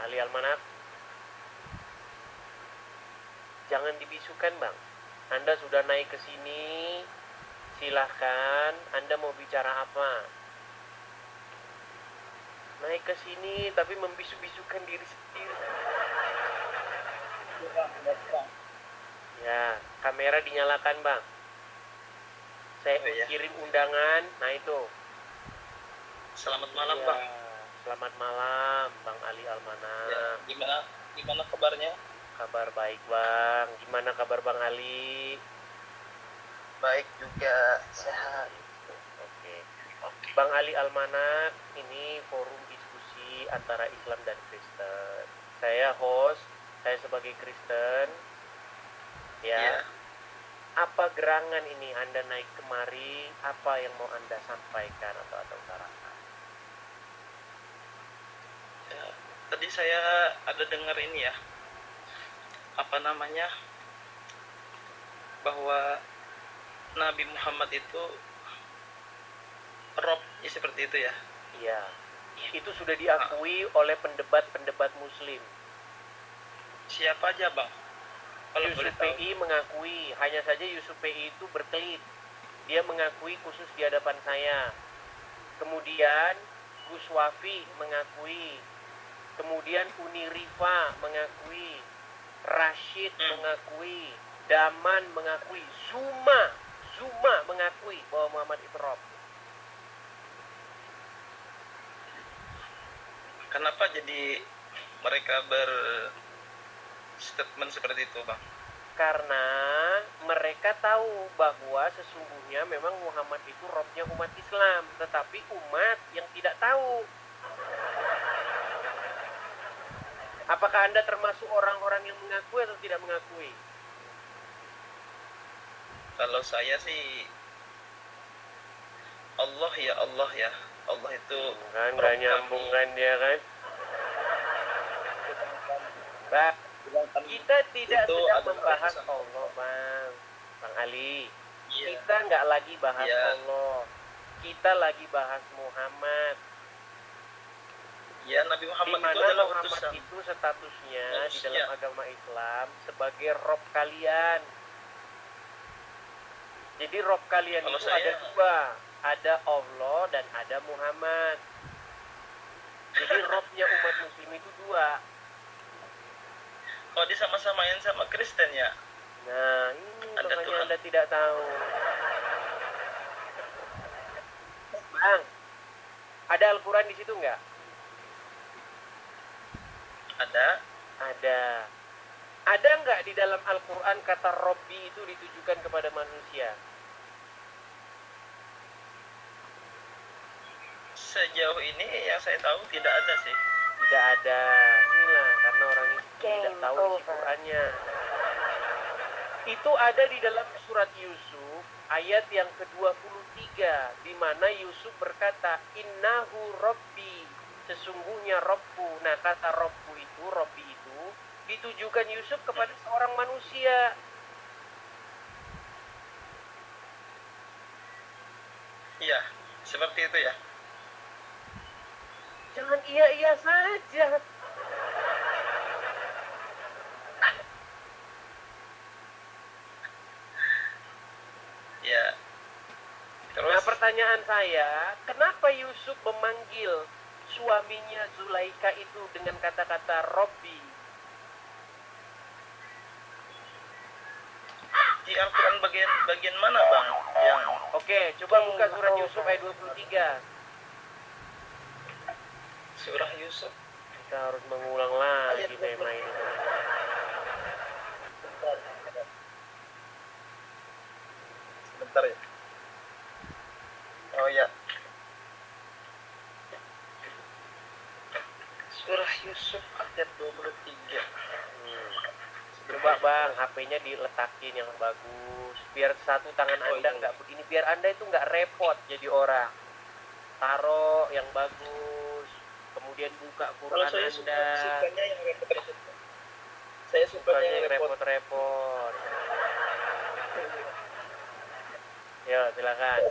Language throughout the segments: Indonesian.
Ali Almanak, jangan dibisukan bang. Anda sudah naik ke sini, silahkan. Anda mau bicara apa? Naik ke sini tapi membisu-bisukan diri sendiri. Ya, kamera dinyalakan bang. Saya kirim undangan. Nah itu. Selamat malam ya, bang. Selamat malam Bang Ali Almanak. Ya, gimana kabarnya? Kabar baik bang. Gimana kabar Bang Ali? Baik juga, sehat. Oke. Bang Ali Almanak, ini forum diskusi antara Islam dan Kristen. Saya host, saya sebagai Kristen. Ya. Apa gerangan ini Anda naik kemari? Apa yang mau Anda sampaikan atau utarakan? Ya, tadi saya ada dengar ini ya, apa namanya, bahwa Nabi Muhammad itu Rob, ya seperti itu ya. Iya. Itu sudah diakui oleh pendebat-pendebat Muslim. Siapa aja bang? Kalau Yusuf PI mengakui, hanya saja Yusuf PI itu berkelit. Dia mengakui khusus di hadapan saya. Kemudian Gus Wafi mengakui. Kemudian Uni Rifa mengakui. Rashid mengakui. Daman mengakui. Zuma mengakui bahwa Muhammad itu Rob. Kenapa jadi mereka berstatement seperti itu bang? Karena mereka tahu bahwa sesungguhnya memang Muhammad itu Robnya umat Islam, tetapi umat yang tidak tahu. Apakah Anda termasuk orang-orang yang mengakui atau tidak mengakui? Kalau saya sih Allah ya, Allah itu kan gak nyambung kan dia kan. Bang, kita tidak sedang membahas Allah Bang Ali. Kita nggak lagi bahas Allah, kita lagi bahas Muhammad. Ya, Nabi Muhammad dimana itu adalah Muhammad itu statusnya di dalam agama Islam sebagai Rob kalian. Jadi Rob kalian itu ada dua, ada Allah dan ada Muhammad. Jadi Robnya umat Muslim itu dua. Kalau disama-samain sama Kristen ya? Nah ini makanya Anda tidak tahu. Bang, ada Al-Quran di situ nggak? Ada. Ada nggak di dalam Al-Quran kata Robbi itu ditujukan kepada manusia? Sejauh ini yang saya tahu tidak ada sih. Tidak ada. Inilah karena orang itu tidak tahu isi Qurannya. Itu ada di dalam surat Yusuf ayat yang ke-23 di mana Yusuf berkata innahu Robbi, sesungguhnya Robbu. Nah kata Robbu itu, Robbi itu ditujukan Yusuf kepada seorang manusia. Iya, seperti itu ya. Jangan iya-iya saja. Ya. Terus? Nah pertanyaan saya, kenapa Yusuf memanggil suaminya Zulaika itu dengan kata-kata Robbi? Di Al-Quran bagian mana bang? Yang Oke, coba buka surat Yusuf ayat 23. Surah Yusuf. Kita harus mengulang lagi tema ini. Sebentar ya. Oh ya. Surah Yusuf ayat 23. Coba bang, HP-nya diletakin yang bagus. Biar satu tangan Anda nggak begini, biar Anda itu nggak repot jadi orang. Taruh yang bagus, kemudian buka Quran Anda. Sukanya yang repot-repot. Saya sukanya yang repot-repot. Ya, silakan.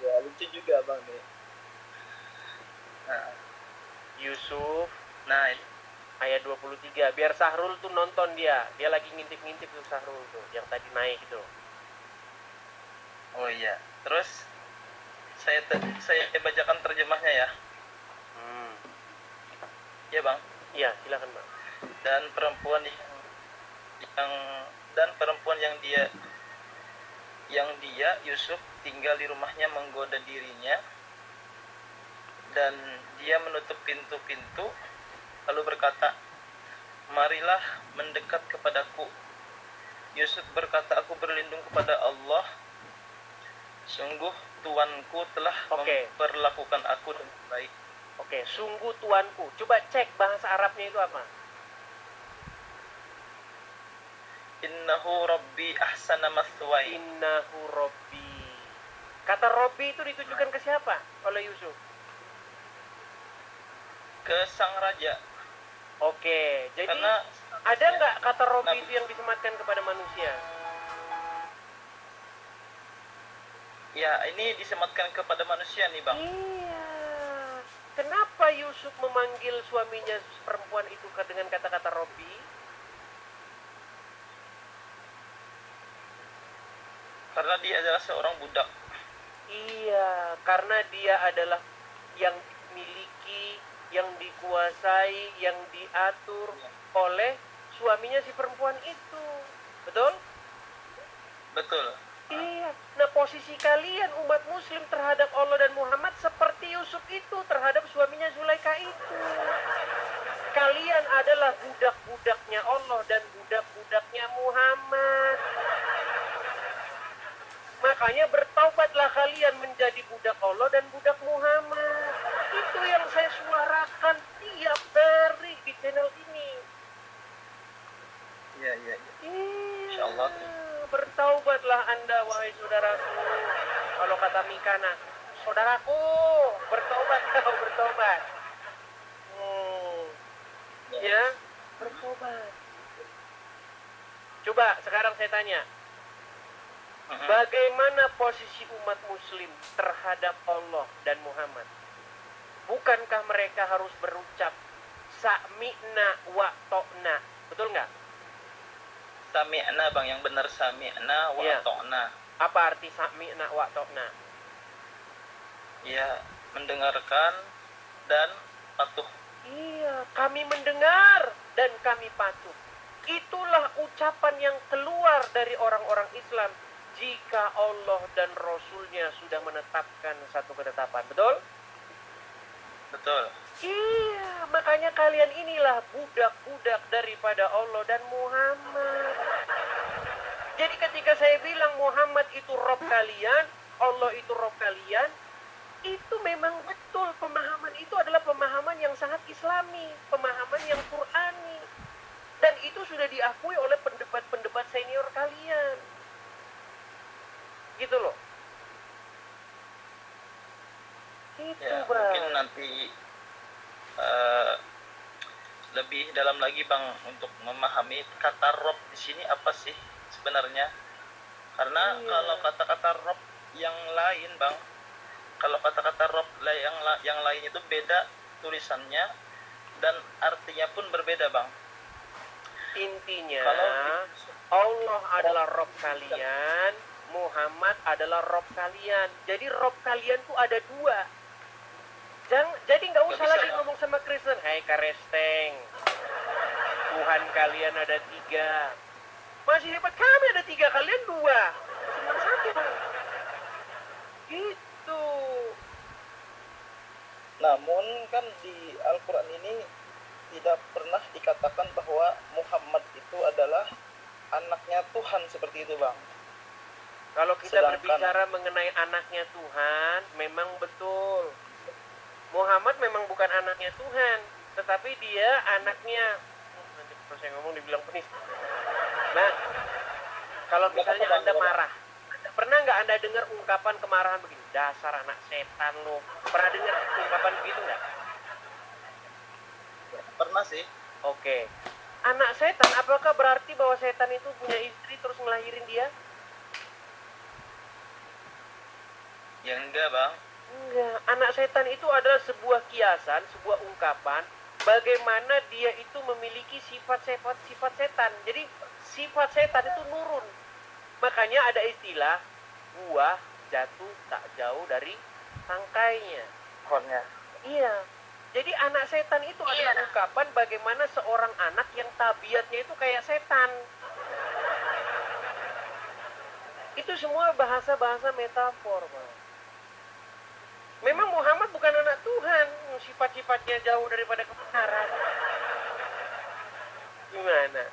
Ya, lucu juga bang nih. Yusuf Nah, ini. Ayat 23. Biar Sahrul tuh nonton dia. Dia lagi ngintip-ngintip tuh Sahrul tuh. Yang tadi naik itu. Oh iya. Terus saya bacakan terjemahnya ya. Ya bang. Iya, silakan bang. Dan perempuan yang dia Yusuf tinggal di rumahnya menggoda dirinya, dan dia menutup pintu-pintu lalu berkata, marilah mendekat kepadaku. Yusuf berkata, aku berlindung kepada Allah, sungguh tuanku telah memperlakukan aku dengan baik. Oke, sungguh tuanku. Coba cek bahasa Arabnya itu apa? Innahu Rabbi ahsana mathwai. Innahu Rabbi. Kata Rabbi itu ditujukan ke siapa oleh Yusuf? Ke sang raja. Oke, jadi karena ada nggak kata Rabbi itu yang disematkan kepada manusia? Ya, ini disematkan kepada manusia nih bang. Iya. Kenapa Yusuf memanggil suaminya perempuan itu dengan kata-kata Rabbi? Karena dia adalah seorang budak. Iya, karena dia adalah yang dimiliki, yang dikuasai, yang diatur oleh suaminya si perempuan itu. Betul? Betul. Iya. Nah, posisi kalian umat muslim terhadap Allah dan Muhammad seperti Yusuf itu terhadap suaminya Zulaikha itu. Kalian adalah budak-budaknya Allah dan budak-budaknya Muhammad. Makanya bertaubatlah kalian menjadi budak Allah dan budak Muhammad. Itu yang saya suarakan tiap hari di channel ini. Iya. Insyaallah. Bertaubatlah Anda, wahai saudaraku. Kalau kata Mikana, saudaraku, bertobat kau, bertobat. Ya, bertobat. Coba sekarang saya tanya, bagaimana posisi umat muslim terhadap Allah dan Muhammad? Bukankah mereka harus berucap sami'na wa to'na? Betul nggak? Sami'na bang, yang benar sami'na wa to'na. Apa arti sami'na wa to'na? Ya, mendengarkan dan patuh. Iya, kami mendengar dan kami patuh. Itulah ucapan yang keluar dari orang-orang Islam jika Allah dan Rasulnya sudah menetapkan satu ketetapan. Betul? Betul. Iya, makanya kalian inilah budak-budak daripada Allah dan Muhammad. Jadi ketika saya bilang Muhammad itu Rob kalian, Allah itu Rob kalian, itu memang betul. Pemahaman itu adalah pemahaman yang sangat Islami, pemahaman yang Qurani. Dan itu sudah diakui oleh pendebat-pendebat senior kalian. Gitu loh. Itu ya, bang. Mungkin nanti lebih dalam lagi bang untuk memahami kata Rob di sini apa sih sebenarnya. Karena kalau kata-kata Rob yang lain bang, kalau kata-kata Rob yang lain itu beda tulisannya dan artinya pun berbeda bang. Intinya Allah adalah Rob kalian, Muhammad adalah Rob kalian. Jadi Rob kalian tuh ada dua. Jadi nggak usah lagi ngomong sama Kristen, hai karesteng, Tuhan kalian ada 3. Masih hebat kami ada 3, kalian 2. Cuma 1 bang. Gitu. Namun kan di Al-Quran ini tidak pernah dikatakan bahwa Muhammad itu adalah anaknya Tuhan seperti itu bang. Kalau kita berbicara mengenai anaknya Tuhan, memang betul. Muhammad memang bukan anaknya Tuhan, tetapi dia anaknya. Nanti kalau saya ngomong dibilang penista. Nah, kalau misalnya Anda marah, pernah nggak Anda dengar ungkapan kemarahan begini? Dasar anak setan lo. Pernah dengar ungkapan begitu nggak? Pernah sih. Oke. Anak setan, apakah berarti bahwa setan itu punya istri terus ngelahirin dia? Ya enggak bang. Enggak. Anak setan itu adalah sebuah kiasan, sebuah ungkapan bagaimana dia itu memiliki sifat setan. Jadi sifat setan itu nurun. Makanya ada istilah buah jatuh tak jauh dari tangkainya. Pohonnya. Iya. Jadi anak setan itu adalah ungkapan bagaimana seorang anak yang tabiatnya itu kayak setan. Itu semua bahasa-bahasa metafor, Pak. Memang Muhammad bukan anak Tuhan, sifat-sifatnya jauh daripada kebenaran. Gimana?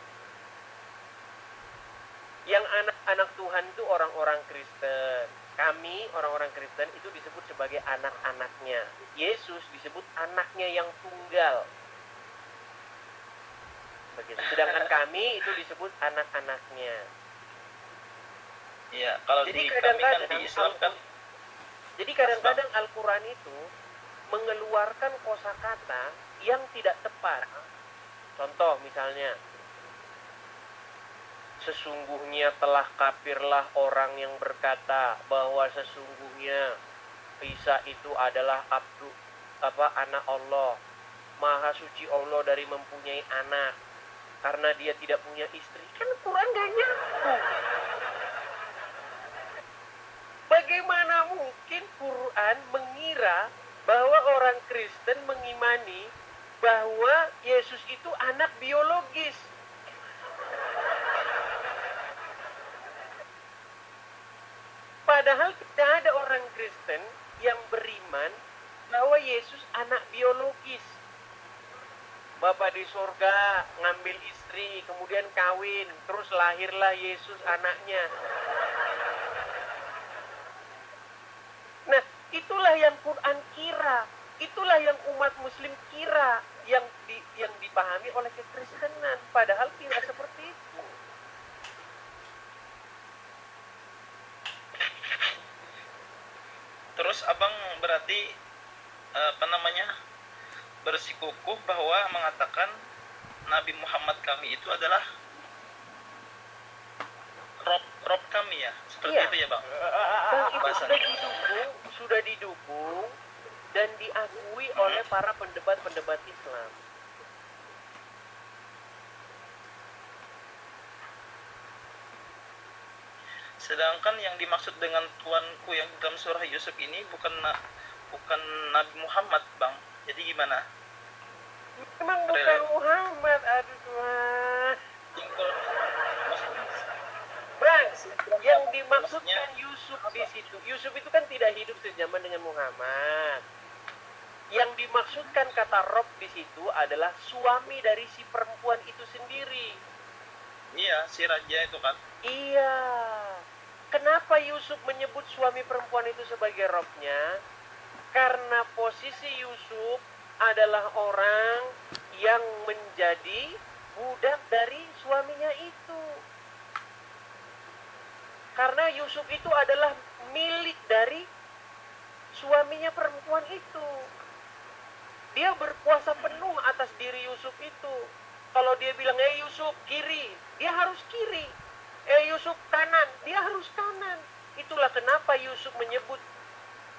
Yang anak-anak Tuhan itu orang-orang Kristen. Kami, orang-orang Kristen, itu disebut sebagai anak-anaknya. Yesus disebut anaknya yang tunggal. Begitu. Sedangkan kami itu disebut anak-anaknya. Iya, kalau Jadi di kami kan di Islam kan. Jadi kadang-kadang Al-Quran itu mengeluarkan kosakata yang tidak tepat. Contoh misalnya, sesungguhnya telah kafirlah orang yang berkata bahwa sesungguhnya Isa itu adalah anak Allah. Maha suci Allah dari mempunyai anak karena dia tidak punya istri. Kan Quran gak nyambung. Bagaimana mungkin Quran mengira bahwa orang Kristen mengimani bahwa Yesus itu anak biologis? Padahal tidak ada orang Kristen yang beriman bahwa Yesus anak biologis. Bapak di surga ngambil istri, kemudian kawin, terus lahirlah Yesus anaknya. Nah, itulah yang Quran kira, itulah yang umat Muslim kira, yang dipahami oleh kekristenan, padahal tidak seperti itu. Terus abang berarti bersikukuh bahwa mengatakan Nabi Muhammad kami itu adalah Rob kami ya, seperti Iya. itu ya bang. Dan itu sudah didukung dan diakui oleh para pendebat-pendebat Islam. Sedangkan yang dimaksud dengan tuanku yang dalam surah Yusuf ini bukan Nabi Muhammad bang. Jadi gimana? Memang bukan Muhammad, aduh Tuhan. Bang, yang dimaksudkan Yusuf di situ. Yusuf itu kan tidak hidup sejaman dengan Muhammad. Yang dimaksudkan kata Rob di situ adalah suami dari si perempuan itu sendiri. Iya, si raja itu kan. Iya. Kenapa Yusuf menyebut suami perempuan itu sebagai Robnya? Karena posisi Yusuf adalah orang yang menjadi budak dari suaminya itu. Karena Yusuf itu adalah milik dari suaminya perempuan itu. Dia berkuasa penuh atas diri Yusuf itu. Kalau dia bilang, Yusuf kiri, dia harus kiri. Yusuf kanan, dia harus kanan. Itulah kenapa Yusuf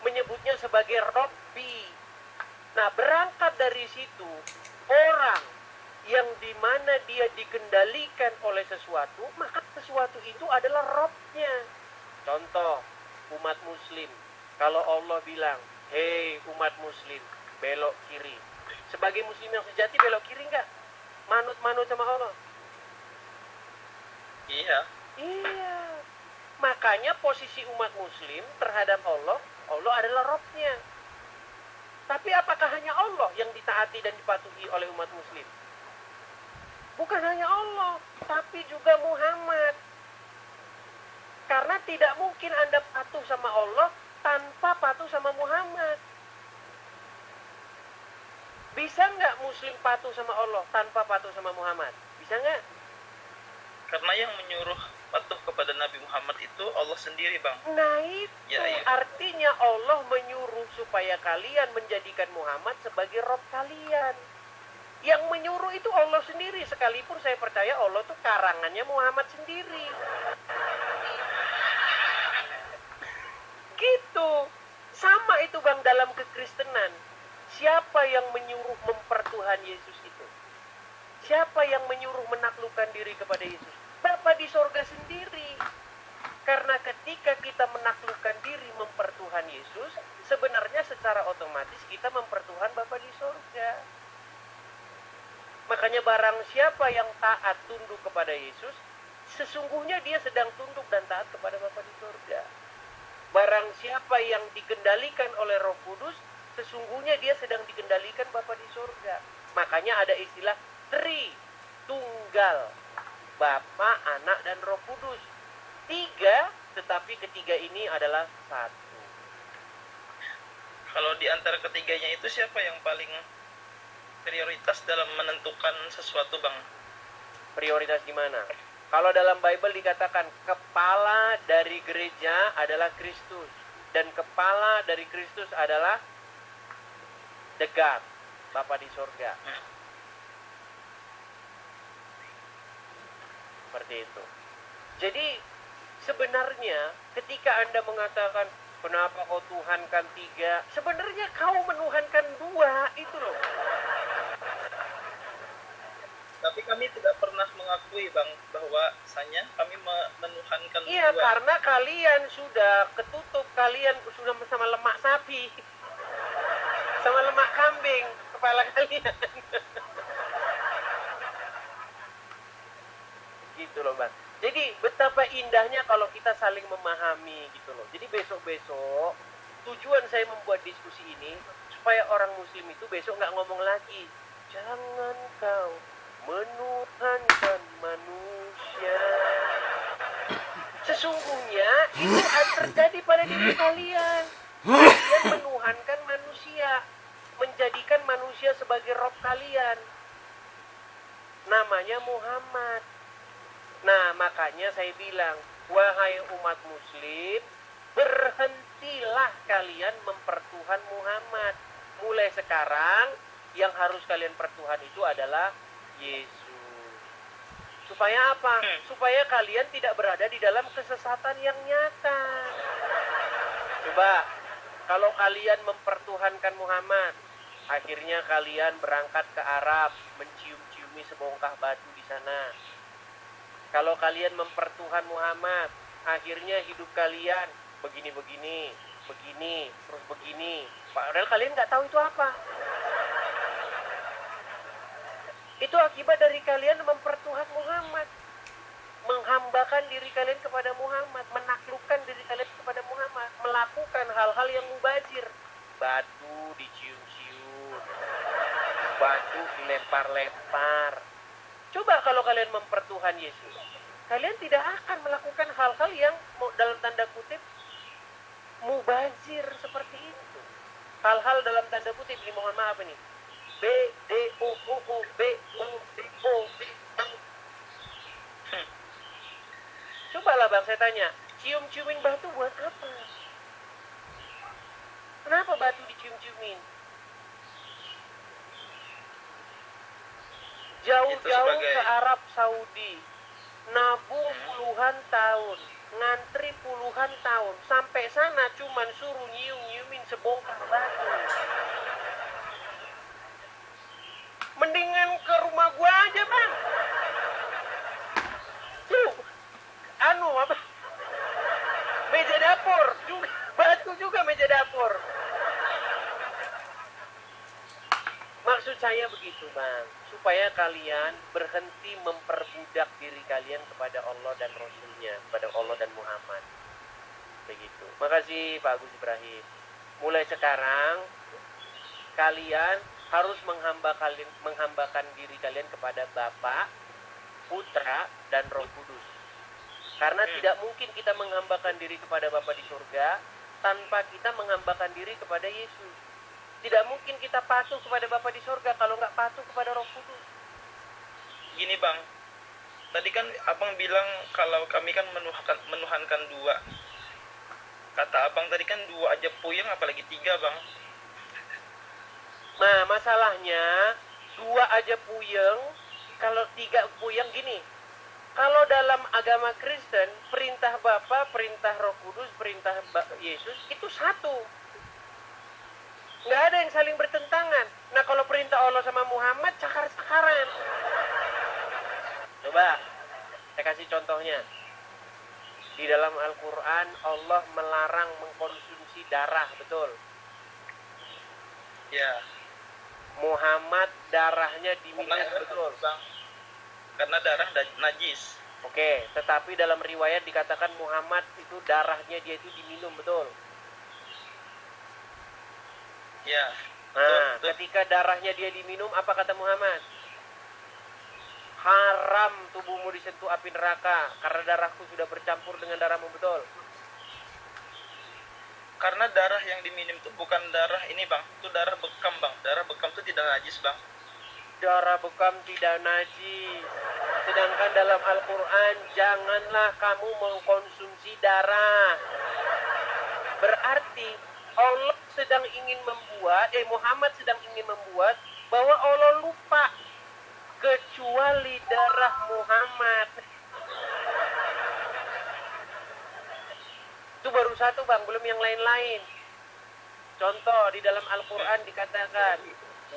menyebutnya sebagai Robbi. Nah, berangkat dari situ, orang yang dimana dia dikendalikan oleh sesuatu, maka sesuatu itu adalah Robnya. Contoh, umat Muslim. Kalau Allah bilang, hei umat Muslim, belok kiri. Sebagai Muslim yang sejati, belok kiri enggak? Manut-manut sama Allah. Iya. Iya. Makanya posisi umat Muslim terhadap Allah adalah Robnya. Tapi apakah hanya Allah yang ditaati dan dipatuhi oleh umat Muslim? Bukan hanya Allah, tapi juga Muhammad. Karena tidak mungkin Anda patuh sama Allah tanpa patuh sama Muhammad. Bisa nggak Muslim patuh sama Allah tanpa patuh sama Muhammad? Bisa nggak? Karena yang menyuruh patuh kepada Nabi Muhammad itu Allah sendiri bang. Nah itu Ya. artinya Allah menyuruh supaya kalian menjadikan Muhammad sebagai Rob kalian. Yang menyuruh itu Allah sendiri, sekalipun saya percaya Allah itu karangannya Muhammad sendiri. Gitu. Sama itu bang dalam kekristenan. Siapa yang menyuruh mempertuhan Yesus itu? Siapa yang menyuruh menaklukkan diri kepada Yesus? Bapa di sorga sendiri. Karena ketika kita menaklukkan diri mempertuhan Yesus, sebenarnya secara otomatis kita mempertuhan Bapa di sorga. Makanya barang siapa yang taat tunduk kepada Yesus, sesungguhnya dia sedang tunduk dan taat kepada Bapa di sorga. Barang siapa yang dikendalikan oleh Roh Kudus, sesungguhnya dia sedang dikendalikan Bapa di sorga. Makanya ada istilah Tritunggal, Bapa, Anak, dan Roh Kudus. Tiga, tetapi ketiga ini adalah satu. Kalau di antara ketiganya itu siapa yang paling prioritas dalam menentukan sesuatu, Bang? Prioritas gimana? Kalau dalam Bible dikatakan kepala dari gereja adalah Kristus, dan kepala dari Kristus adalah the God, Bapa di sorga. Seperti itu. Jadi sebenarnya ketika Anda mengatakan kenapa kau Tuhankan tiga, sebenarnya kau menuhankan dua, itu loh. Tapi kami tidak pernah mengakui, Bang, bahwasanya kami menuhankan Iya, dua. karena kalian sudah ketutup, kalian sudah sama lemak sapi, sama lemak kambing, kepala kalian. Gitu loh, Bang. Jadi betapa indahnya kalau kita saling memahami gitu loh. Jadi besok-besok tujuan saya membuat diskusi ini supaya orang muslim itu besok nggak ngomong lagi, jangan kau menuhankan manusia. Sesungguhnya itu terjadi pada diri kalian. Kalian menuhankan manusia, menjadikan manusia sebagai rob kalian. Namanya Muhammad. Nah, makanya saya bilang, wahai umat muslim, berhentilah kalian mempertuhan Muhammad. Mulai sekarang, yang harus kalian pertuhan itu adalah Yesus. Supaya apa? Supaya kalian tidak berada di dalam kesesatan yang nyata. Coba, kalau kalian mempertuhankan Muhammad, akhirnya kalian berangkat ke Arab, mencium-ciumi sebongkah batu di sana. Kalau kalian mempertuhan Muhammad, akhirnya hidup kalian begini-begini, begini, terus begini. Padahal kalian nggak tahu itu apa. Itu akibat dari kalian mempertuhan Muhammad. Menghambakan diri kalian kepada Muhammad, menaklukkan diri kalian kepada Muhammad, melakukan hal-hal yang mubazir. Batu dicium-cium, batu dilempar-lempar. Coba kalau kalian mempertuhan Yesus, kalian tidak akan melakukan hal-hal yang dalam tanda kutip mubazir seperti itu. Hal-hal dalam tanda kutip, ini mohon maaf ini, B D O O O B O D O B. Cobalah Bang, saya tanya, cium-ciumin batu buat apa? Kenapa batu dicium-ciumin? Jauh-jauh ke Arab Saudi, nabung puluhan tahun, ngantri puluhan tahun, sampai sana cuman suruh nyium-nyiumin sebongkah batu. Mendingan ke rumah gua aja, Bang. Tuh, apa? Meja dapur, juga, batu juga meja dapur. Maksud saya begitu, Bang, supaya kalian berhenti memperbudak diri kalian kepada Allah dan Rasulnya, kepada Allah dan Muhammad. Begitu. Makasih Pak Agus Ibrahim. Mulai sekarang kalian harus menghambakan diri kalian kepada Bapa, Putra, dan Roh Kudus. Karena tidak mungkin kita menghambakan diri kepada Bapa di surga tanpa kita menghambakan diri kepada Yesus. Tidak mungkin kita patuh kepada Bapa di surga kalau nggak patuh kepada Roh Kudus. Gini Bang, tadi kan Abang bilang kalau kami kan menuhankan dua. Kata Abang tadi kan dua aja puyeng, apalagi tiga Bang. Nah, masalahnya dua aja puyeng, kalau tiga puyeng gini. Kalau dalam agama Kristen, perintah Bapa, perintah Roh Kudus, perintah Yesus itu satu. Nggak ada yang saling bertentangan. Nah kalau perintah Allah sama Muhammad, cakar-cakaran. Coba, saya kasih contohnya. Di dalam Al-Quran, Allah melarang mengkonsumsi darah, betul? Ya. Muhammad darahnya diminum, Karena, betul? Bang, karena darah najis. Oke, tetapi dalam riwayat dikatakan Muhammad itu darahnya dia itu diminum, betul? Ya. Nah, betul. ketika darahnya dia diminum, apa kata Muhammad? Haram tubuhmu disentuh api neraka, karena darahku sudah bercampur dengan darahmu, betul? Karena darah yang diminum itu bukan darah ini, Bang. Itu darah bekam, Bang. Darah bekam itu tidak najis, Bang. Darah bekam tidak najis. Sedangkan dalam Al-Quran, janganlah kamu mengkonsumsi darah. Berarti Allah sedang ingin membuat, Muhammad sedang ingin membuat bahwa Allah lupa kecuali darah Muhammad. Itu baru satu, Bang, belum yang lain-lain. Contoh di dalam Al-Quran dikatakan,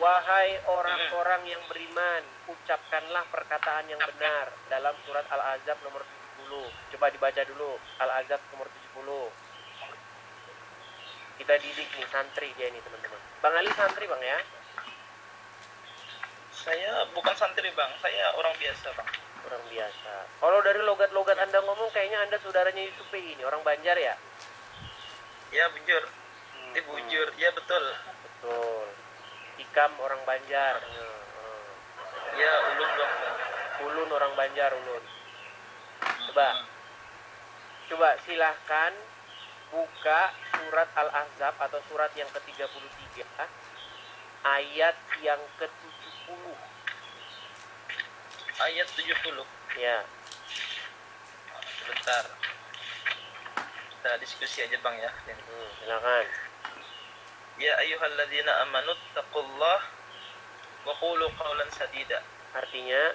wahai orang-orang yang beriman, ucapkanlah perkataan yang benar. Dalam surat Al-Ahzab nomor 70. Coba dibaca dulu, Al-Ahzab nomor 70. Kita didik nih, santri dia ini, teman-teman. Bang Ali santri, Bang, ya? Saya bukan santri, Bang. Saya orang biasa, Bang. Orang biasa. Kalau dari logat-logat Anda ngomong, kayaknya Anda saudaranya Yusufi ini, orang Banjar ya? Ya, bujur. Bujur. Ya, betul. Betul. Ikam orang Banjar. Ya, ulun, Bang. Ulun orang Banjar, ulun. Coba silahkan buka surat Al-Ahzab atau surat yang ke-33 ayat yang ke-70. Ayat 70. Ya. Sebentar. Kita diskusi aja, Bang, ya. Silakan. Ya ayyuhalladzina amanu taqullah wa qulu qawlan sadida. Artinya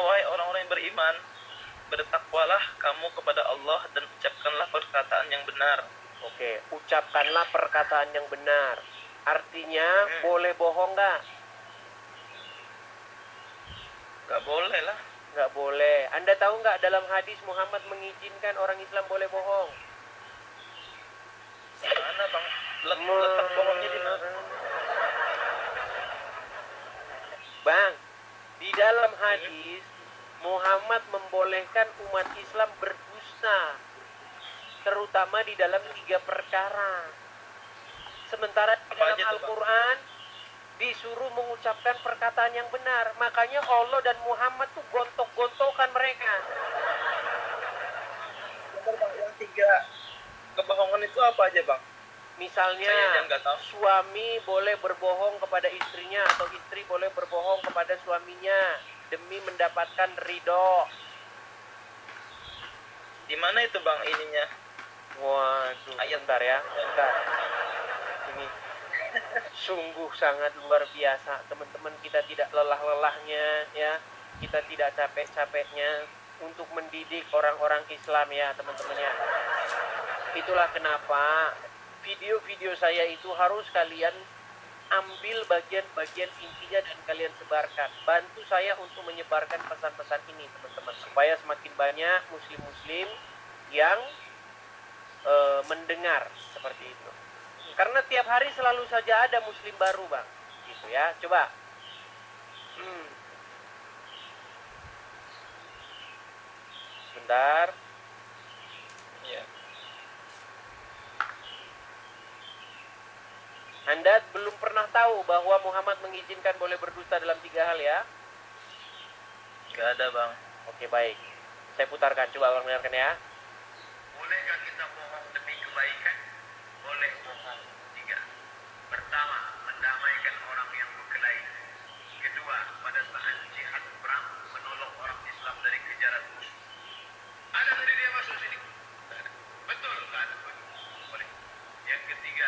wahai orang-orang yang beriman, bertakwalah kamu kepada Allah dan ucapkanlah perkataan yang benar. Oke, ucapkanlah perkataan yang benar. Artinya boleh bohong nggak? Nggak boleh lah. Nggak boleh. Anda tahu nggak dalam hadis Muhammad mengizinkan orang Islam boleh bohong? Mana, Bang? Letak bohongnya di mana? Bang, di dalam hadis Muhammad membolehkan umat Islam berdusta, terutama di dalam 3 perkara. Sementara di dalam Al-Quran disuruh mengucapkan perkataan yang benar. Makanya Allah dan Muhammad tuh gontok-gontokan mereka. Yang 3 kebohongan itu apa aja, Bang? Misalnya suami boleh berbohong kepada istrinya atau istri boleh berbohong kepada suaminya demi mendapatkan ridho. Di mana itu, Bang, ininya? Waduh, bentar ya, bentar. Ini sungguh sangat luar biasa, teman-teman. Kita tidak lelah-lelahnya, ya. Kita tidak capek-capeknya untuk mendidik orang-orang Islam, ya, teman-teman, ya. Itulah kenapa video-video saya itu harus kalian ambil bagian-bagian intinya dan kalian sebarkan. Bantu saya untuk menyebarkan pesan-pesan ini, teman-teman, supaya semakin banyak muslim-muslim yang mendengar seperti itu. Karena tiap hari selalu saja ada muslim baru, Bang. Gitu ya. Coba. Bentar. Ya. Anda belum pernah tahu bahwa Muhammad mengizinkan boleh berdusta dalam 3 hal, ya? Gak ada, Bang. Oke, baik. Saya putarkan, coba Bang dengarkan, ya. Bolehkah kita bohong demi kebaikan? Boleh bohong 3. Pertama, mendamaikan orang yang berkelahi. Kedua, pada saat jihad perang menolong orang Islam dari kejaran musuh. Ada tadi dia masuk sini. Betul, nggak ada. Boleh. Yang ketiga,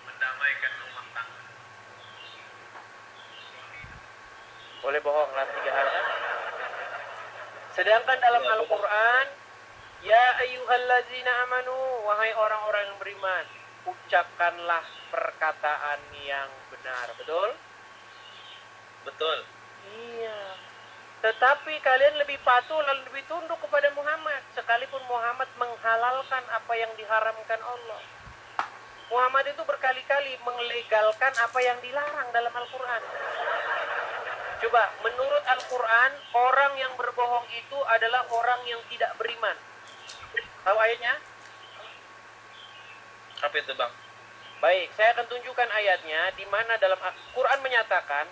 mendamaikan rumah tangga. Boleh bohong dalam 3 hal, kan? Sedangkan dalam Al-Quran, ya ayyuhallazina amanu, wahai orang-orang yang beriman, ucapkanlah perkataan yang benar. Betul? Betul. Iya. Tetapi kalian lebih patuh dan lebih tunduk kepada Muhammad, sekalipun Muhammad menghalalkan apa yang diharamkan Allah. Muhammad itu berkali-kali melegalkan apa yang dilarang dalam Al-Quran. Coba, menurut Al-Quran, orang yang berbohong itu adalah orang yang tidak beriman. Tahu ayatnya? Apa itu, Bang? Baik, saya akan tunjukkan ayatnya di mana dalam Al-Quran menyatakan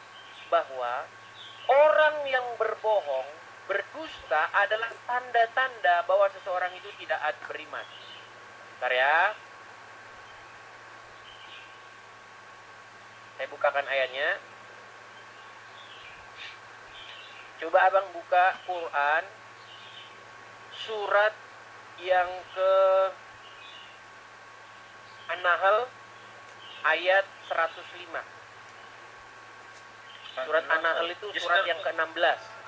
bahwa orang yang berbohong, berdusta adalah tanda-tanda bahwa seseorang itu tidak beriman. Bentar ya. Saya bukakan ayatnya. Coba abang buka Quran surat yang ke An-Nahl ayat 105. Surat An-Nahl itu surat yang ke-16.